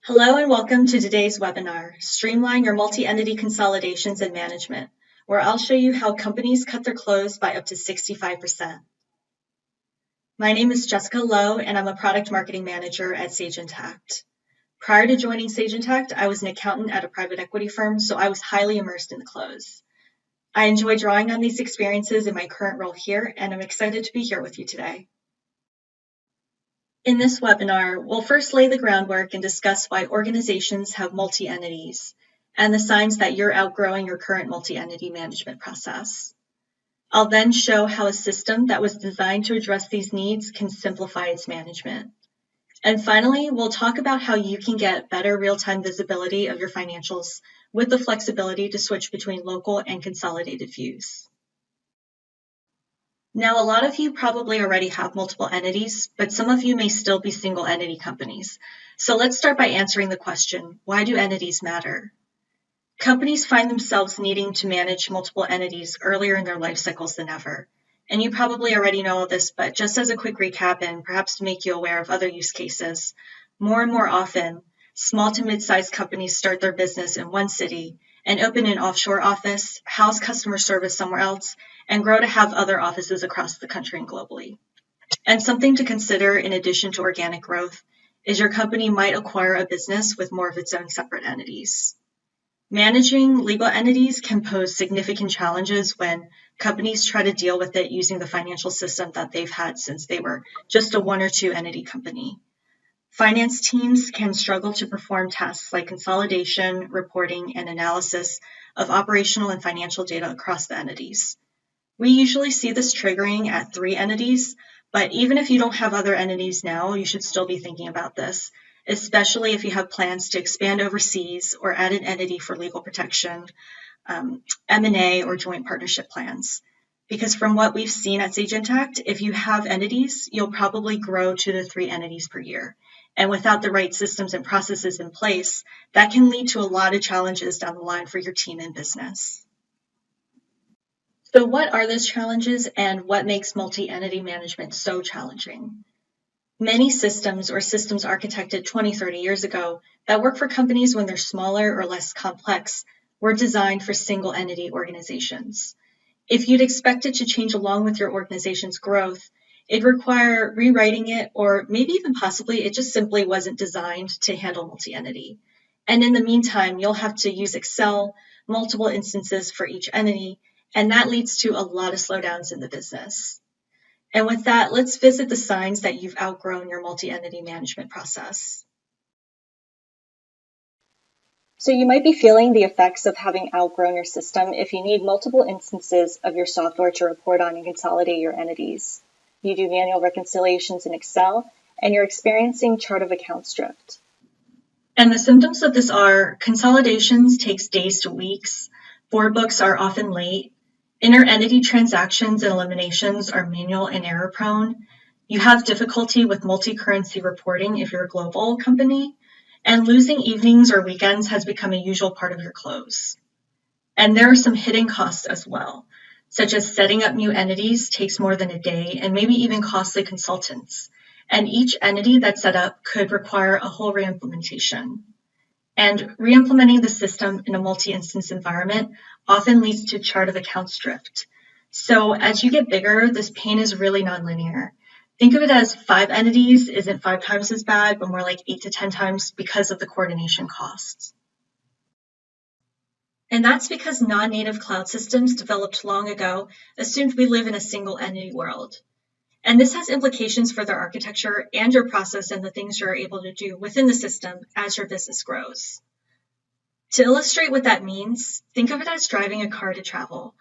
Hello and welcome to today's webinar, Streamline Your Multi-Entity Consolidations and Management, where I'll show you how companies cut their close by up to 65%. My name is Jessica Lowe, and I'm a Product Marketing Manager at Sage Intacct. Prior to joining Sage Intacct, I was an accountant at a private equity firm, so I was highly immersed in the close. I enjoy drawing on these experiences in my current role here, and I'm excited to be here with you today. In this webinar, we'll first lay the groundwork and discuss why organizations have multi-entities and the signs that you're outgrowing your current multi-entity management process. I'll then show how a system that was designed to address these needs can simplify its management. And finally, we'll talk about how you can get better real-time visibility of your financials with the flexibility to switch between local and consolidated views. Now, a lot of you probably already have multiple entities, but some of you may still be single entity companies. So let's start by answering the question, why do entities matter? Companies find themselves needing to manage multiple entities earlier in their life cycles than ever. And you probably already know all this, but just as a quick recap and perhaps to make you aware of other use cases, more and more often, small to mid-sized companies start their business in one city and open an offshore office, house customer service somewhere else, and grow to have other offices across the country and globally. And something to consider in addition to organic growth is your company might acquire a business with more of its own separate entities. Managing legal entities can pose significant challenges when companies try to deal with it using the financial system that they've had since they were just a one or two entity company. Finance teams can struggle to perform tasks like consolidation, reporting, and analysis of operational and financial data across the entities. We usually see this triggering at 3 entities, but even if you don't have other entities now, you should still be thinking about this, especially if you have plans to expand overseas or add an entity for legal protection, M&A, or joint partnership plans. Because from what we've seen at Sage Intacct, if you have entities, you'll probably grow 2 to 3 entities per year. And without the right systems and processes in place, that can lead to a lot of challenges down the line for your team and business. So what are those challenges and what makes multi-entity management so challenging? Many systems or systems architected 20, 30 years ago that work for companies when they're smaller or less complex were designed for single entity organizations. If you'd expect it to change along with your organization's growth, it'd require rewriting it, or maybe even possibly it just simply wasn't designed to handle multi-entity. And in the meantime, you'll have to use Excel, multiple instances for each entity, and that leads to a lot of slowdowns in the business. And with that, let's visit the signs that you've outgrown your multi-entity management process. So you might be feeling the effects of having outgrown your system if you need multiple instances of your software to report on and consolidate your entities. You do manual reconciliations in Excel, and you're experiencing chart of accounts drift. And the symptoms of this are consolidations takes days to weeks, board books are often late, inter-entity transactions and eliminations are manual and error-prone. You have difficulty with multi-currency reporting if you're a global company, and losing evenings or weekends has become a usual part of your close. And there are some hidden costs as well, such as setting up new entities takes more than a day and maybe even costly consultants. And each entity that's set up could require a whole reimplementation. And re-implementing the system in a multi-instance environment often leads to chart of accounts drift. So as you get bigger, this pain is really nonlinear. Think of it as 5 entities isn't 5 times as bad, but more like 8 to 10 times because of the coordination costs. And that's because non-native cloud systems developed long ago assumed we live in a single entity world. And this has implications for their architecture and your process and the things you're able to do within the system as your business grows. To illustrate what that means, think of it as driving a car to travel.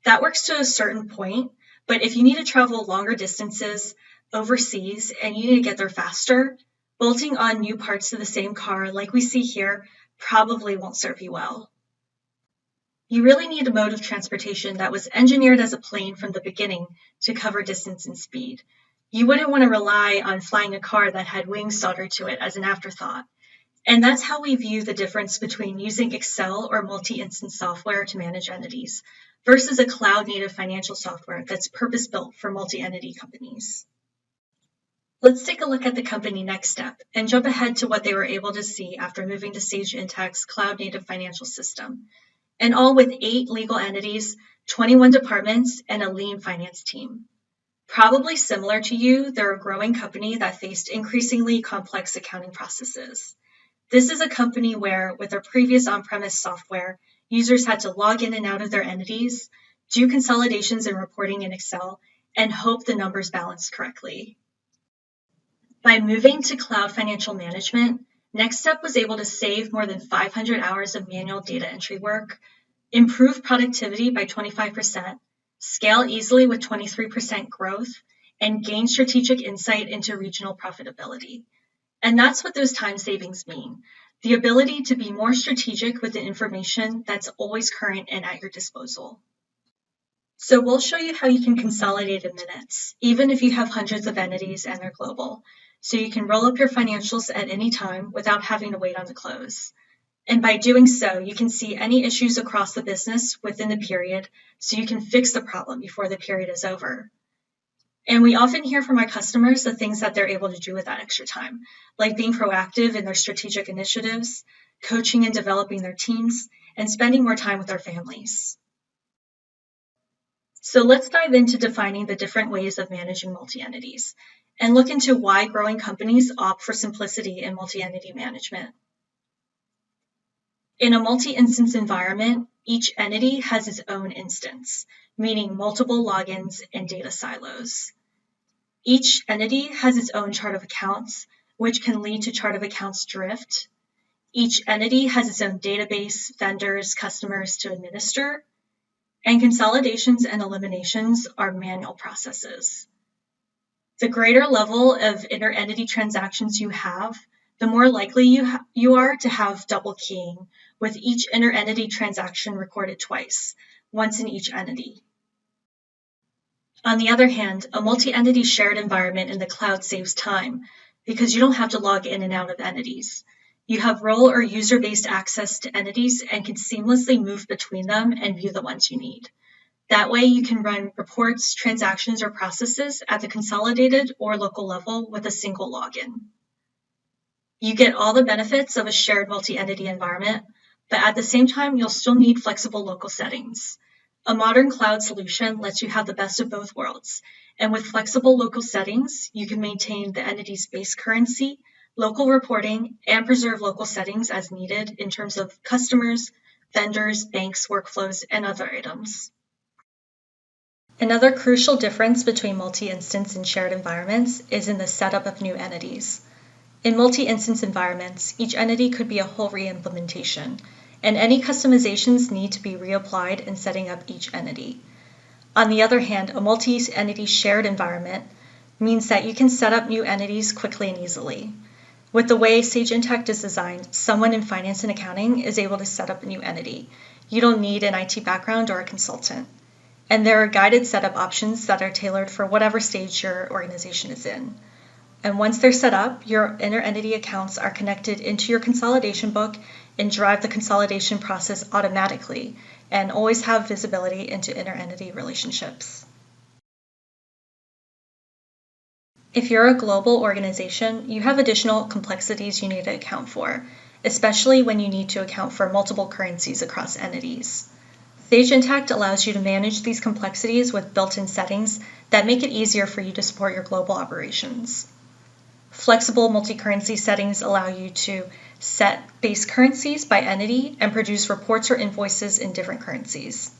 That works to a certain point, but if you need to travel longer distances overseas and you need to get there faster, bolting on new parts to the same car like we see here probably won't serve you well. You really need a mode of transportation that was engineered as a plane from the beginning to cover distance and speed. You wouldn't want to rely on flying a car that had wings soldered to it as an afterthought. And that's how we view the difference between using Excel or multi-instance software to manage entities versus a cloud-native financial software that's purpose-built for multi-entity companies. Let's take a look at the company Next Step and jump ahead to what they were able to see after moving to Sage Intacct's cloud-native financial system, and all with 8 legal entities, 21 departments, and a lean finance team. Probably similar to you, they're a growing company that faced increasingly complex accounting processes. This is a company where, with their previous on-premise software, users had to log in and out of their entities, do consolidations and reporting in Excel, and hope the numbers balanced correctly. By moving to cloud financial management, NextStep was able to save more than 500 hours of manual data entry work, improve productivity by 25%, scale easily with 23% growth, and gain strategic insight into regional profitability. And that's what those time savings mean: the ability to be more strategic with the information that's always current and at your disposal. So we'll show you how you can consolidate in minutes, even if you have hundreds of entities and they're global. So you can roll up your financials at any time without having to wait on the close. And by doing so, you can see any issues across the business within the period, so you can fix the problem before the period is over. And we often hear from our customers the things that they're able to do with that extra time, like being proactive in their strategic initiatives, coaching and developing their teams, and spending more time with their families. So let's dive into defining the different ways of managing multi-entities and look into why growing companies opt for simplicity in multi-entity management. In a multi-instance environment, each entity has its own instance, meaning multiple logins and data silos. Each entity has its own chart of accounts, which can lead to chart of accounts drift. Each entity has its own database, vendors, customers to administer, and consolidations and eliminations are manual processes. The greater level of inter-entity transactions you have, the more likely you are to have double keying, with each inter-entity transaction recorded twice, once in each entity. On the other hand, a multi-entity shared environment in the cloud saves time because you don't have to log in and out of entities. You have role or user-based access to entities and can seamlessly move between them and view the ones you need. That way you can run reports, transactions, or processes at the consolidated or local level with a single login. You get all the benefits of a shared multi-entity environment, but at the same time, you'll still need flexible local settings. A modern cloud solution lets you have the best of both worlds, and with flexible local settings, you can maintain the entity's base currency, local reporting, and preserve local settings as needed in terms of customers, vendors, banks, workflows, and other items. Another crucial difference between multi-instance and shared environments is in the setup of new entities. In multi-instance environments, each entity could be a whole re-implementation, and any customizations need to be reapplied in setting up each entity. On the other hand, a multi-entity shared environment means that you can set up new entities quickly and easily. With the way Sage Intacct is designed, someone in finance and accounting is able to set up a new entity. You don't need an IT background or a consultant. And there are guided setup options that are tailored for whatever stage your organization is in. And once they're set up, your inter-entity accounts are connected into your consolidation book and drive the consolidation process automatically, and always have visibility into inter-entity relationships. If you're a global organization, you have additional complexities you need to account for, especially when you need to account for multiple currencies across entities. Sage Intacct allows you to manage these complexities with built-in settings that make it easier for you to support your global operations. Flexible multi-currency settings allow you to set base currencies by entity and produce reports or invoices in different currencies.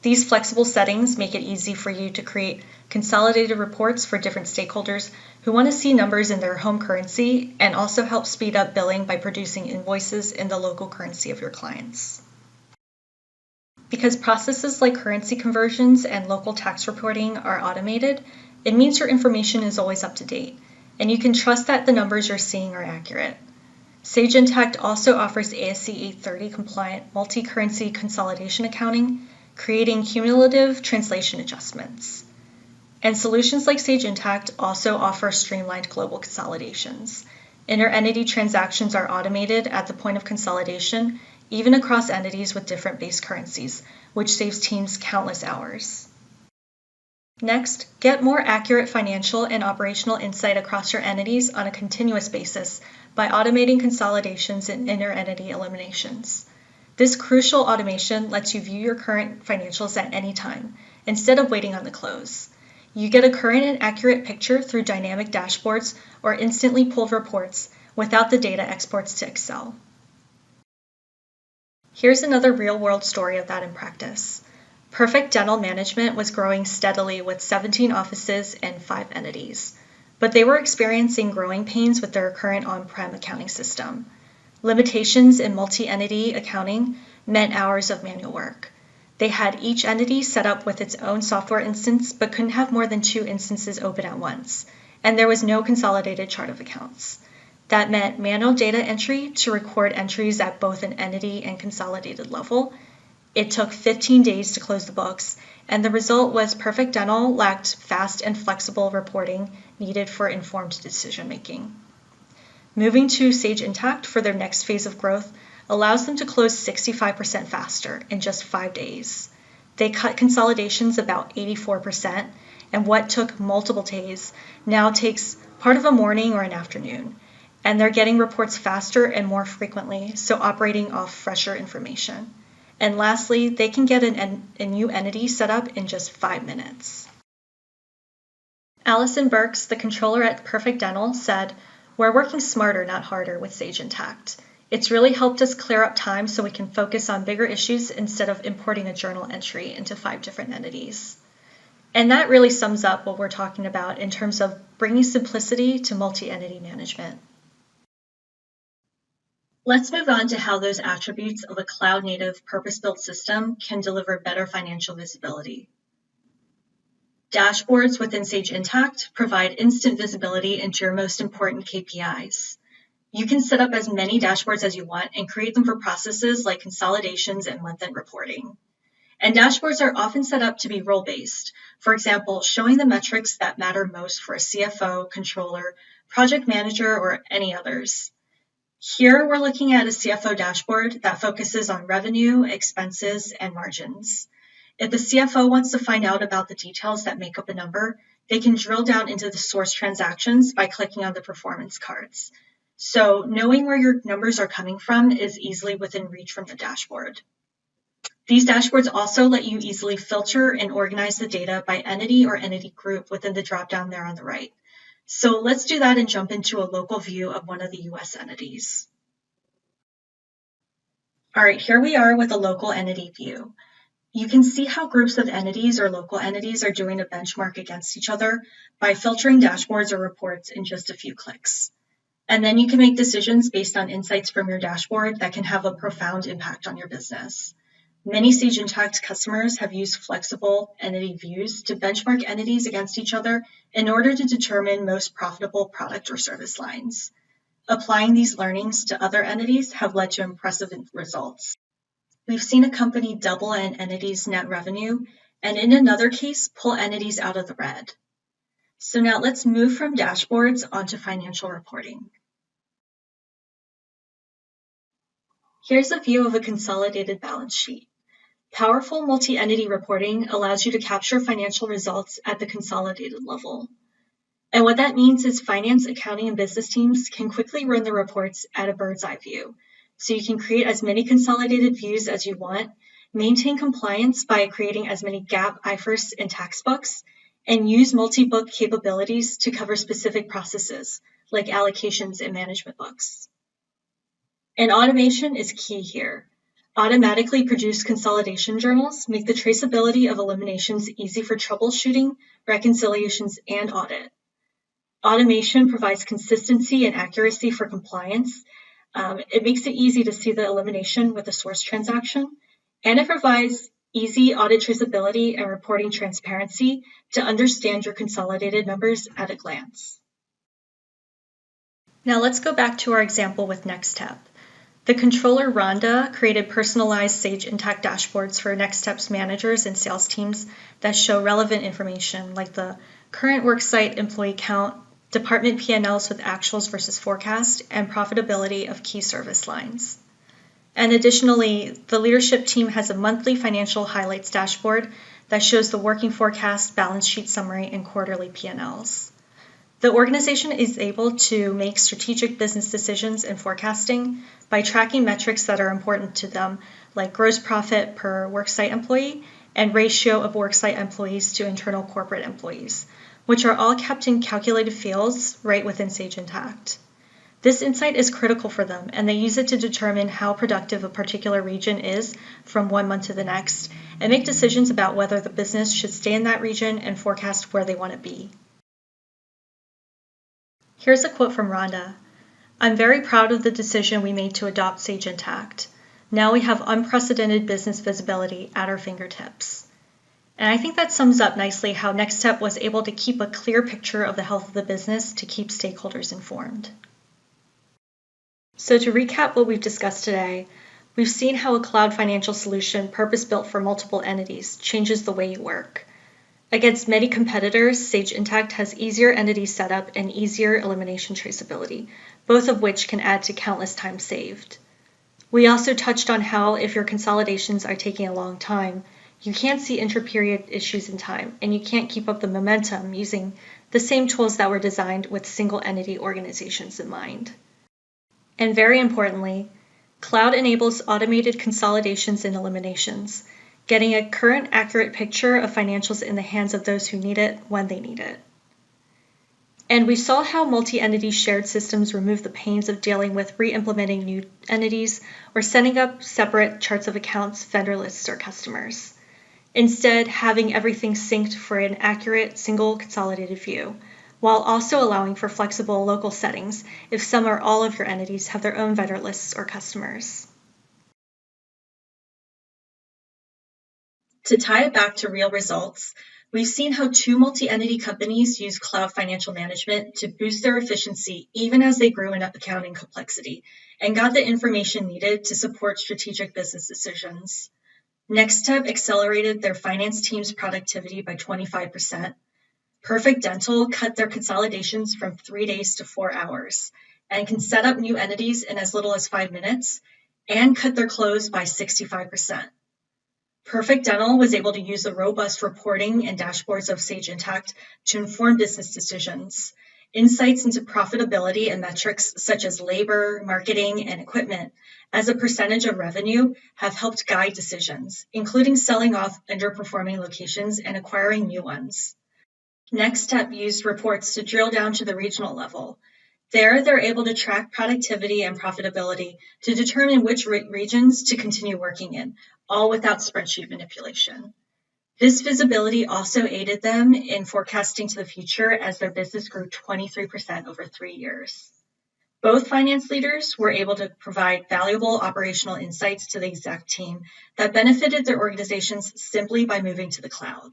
These flexible settings make it easy for you to create consolidated reports for different stakeholders who want to see numbers in their home currency, and also help speed up billing by producing invoices in the local currency of your clients. Because processes like currency conversions and local tax reporting are automated, it means your information is always up to date, and you can trust that the numbers you're seeing are accurate. Sage Intacct also offers ASC 830 compliant multi-currency consolidation accounting, creating cumulative translation adjustments. And solutions like Sage Intacct also offer streamlined global consolidations. Inter-entity transactions are automated at the point of consolidation, even across entities with different base currencies, which saves teams countless hours. Next, get more accurate financial and operational insight across your entities on a continuous basis by automating consolidations and inter-entity eliminations. This crucial automation lets you view your current financials at any time, instead of waiting on the close. You get a current and accurate picture through dynamic dashboards or instantly pulled reports without the data exports to Excel. Here's another real-world story of that in practice. Perfect Dental Management was growing steadily with 17 offices and 5 entities, but they were experiencing growing pains with their current on-prem accounting system. Limitations in multi-entity accounting meant hours of manual work. They had each entity set up with its own software instance but couldn't have more than 2 instances open at once, and there was no consolidated chart of accounts. That meant manual data entry to record entries at both an entity and consolidated level. It took 15 days to close the books, and the result was Perfect Dental lacked fast and flexible reporting needed for informed decision-making. Moving to Sage Intacct for their next phase of growth allows them to close 65% faster in just 5 days. They cut consolidations about 84%, and what took multiple days now takes part of a morning or an afternoon. And they're getting reports faster and more frequently, so operating off fresher information. And lastly, they can get a new entity set up in just 5 minutes. Allison Burks, the controller at Perfect Dental, said, "We're working smarter, not harder with Sage Intacct. It's really helped us clear up time so we can focus on bigger issues instead of importing a journal entry into 5 different entities." And that really sums up what we're talking about in terms of bringing simplicity to multi-entity management. Let's move on to how those attributes of a cloud-native, purpose-built system can deliver better financial visibility. Dashboards within Sage Intacct provide instant visibility into your most important KPIs. You can set up as many dashboards as you want and create them for processes like consolidations and month-end reporting. And dashboards are often set up to be role-based. For example, showing the metrics that matter most for a CFO, controller, project manager, or any others. Here, we're looking at a CFO dashboard that focuses on revenue, expenses, and margins. If the CFO wants to find out about the details that make up a number, they can drill down into the source transactions by clicking on the performance cards. So knowing where your numbers are coming from is easily within reach from the dashboard. These dashboards also let you easily filter and organize the data by entity or entity group within the dropdown there on the right. So let's do that and jump into a local view of one of the US entities. All right, here we are with a local entity view. You can see how groups of entities or local entities are doing a benchmark against each other by filtering dashboards or reports in just a few clicks. And then you can make decisions based on insights from your dashboard that can have a profound impact on your business. Many Sage Intacct customers have used flexible entity views to benchmark entities against each other in order to determine most profitable product or service lines. Applying these learnings to other entities have led to impressive results. We've seen a company double an entity's net revenue, and in another case, pull entities out of the red. So now let's move from dashboards onto financial reporting. Here's a view of a consolidated balance sheet. Powerful multi-entity reporting allows you to capture financial results at the consolidated level. And what that means is finance, accounting, and business teams can quickly run the reports at a bird's eye view. So you can create as many consolidated views as you want, maintain compliance by creating as many GAAP, IFRS, and tax books, and use multi-book capabilities to cover specific processes like allocations and management books. And automation is key here. Automatically produced consolidation journals make the traceability of eliminations easy for troubleshooting, reconciliations, and audit. Automation provides consistency and accuracy for compliance. It makes it easy to see the elimination with a source transaction, and it provides easy audit traceability and reporting transparency to understand your consolidated numbers at a glance. Now let's go back to our example with NextStep. The controller, Rhonda, created personalized Sage Intacct dashboards for NextStep's managers and sales teams that show relevant information like the current worksite employee count, department P&Ls with actuals versus forecast, and profitability of key service lines. And additionally, the leadership team has a monthly financial highlights dashboard that shows the working forecast, balance sheet summary, and quarterly P&Ls. The organization is able to make strategic business decisions and forecasting by tracking metrics that are important to them, like gross profit per worksite employee and ratio of worksite employees to internal corporate employees, which are all kept in calculated fields right within Sage Intacct. This insight is critical for them, and they use it to determine how productive a particular region is from one month to the next, and make decisions about whether the business should stay in that region and forecast where they want to be. Here's a quote from Rhonda. "I'm very proud of the decision we made to adopt Sage Intacct. Now we have unprecedented business visibility at our fingertips." And I think that sums up nicely how Next Step was able to keep a clear picture of the health of the business to keep stakeholders informed. So to recap what we've discussed today, we've seen how a cloud financial solution purpose-built for multiple entities changes the way you work. Against many competitors, Sage Intacct has easier entity setup and easier elimination traceability, both of which can add to countless time saved. We also touched on how if your consolidations are taking a long time, you can't see intra-period issues in time, and you can't keep up the momentum using the same tools that were designed with single entity organizations in mind. And very importantly, cloud enables automated consolidations and eliminations, getting a current, accurate picture of financials in the hands of those who need it when they need it. And we saw how multi-entity shared systems remove the pains of dealing with re-implementing new entities or setting up separate charts of accounts, vendor lists, or customers. Instead, having everything synced for an accurate, single consolidated view, while also allowing for flexible local settings if some or all of your entities have their own vendor lists or customers. To tie it back to real results, we've seen how two multi-entity companies use cloud financial management to boost their efficiency even as they grew in accounting complexity and got the information needed to support strategic business decisions. Next Step accelerated their finance team's productivity by 25%. Perfect Dental cut their consolidations from 3 days to 4 hours and can set up new entities in as little as 5 minutes and cut their close by 65%. Perfect Dental was able to use the robust reporting and dashboards of Sage Intacct to inform business decisions. Insights into profitability and metrics such as labor, marketing, and equipment as a percentage of revenue have helped guide decisions, including selling off underperforming locations and acquiring new ones. Next Step used reports to drill down to the regional level. There, they're able to track productivity and profitability to determine which regions to continue working in, all without spreadsheet manipulation. This visibility also aided them in forecasting to the future as their business grew 23% over 3 years. Both finance leaders were able to provide valuable operational insights to the exec team that benefited their organizations simply by moving to the cloud.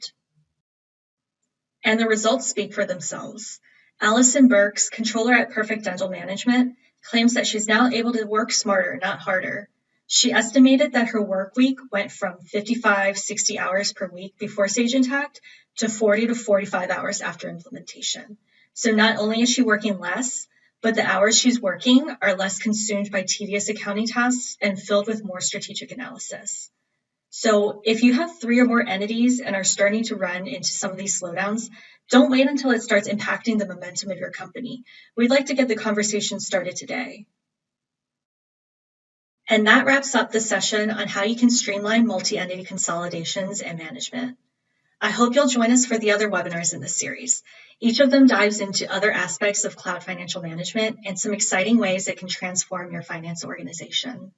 And the results speak for themselves. Allison Burks, controller at Perfect Dental Management, claims that she's now able to work smarter, not harder. She estimated that her work week went from 55-60 hours per week before Sage Intacct to 40 to 45 hours after implementation. So not only is she working less, but the hours she's working are less consumed by tedious accounting tasks and filled with more strategic analysis. So if you have 3 or more entities and are starting to run into some of these slowdowns, don't wait until it starts impacting the momentum of your company. We'd like to get the conversation started today. And that wraps up the session on how you can streamline multi-entity consolidations and management. I hope you'll join us for the other webinars in this series. Each of them dives into other aspects of cloud financial management and some exciting ways it can transform your finance organization.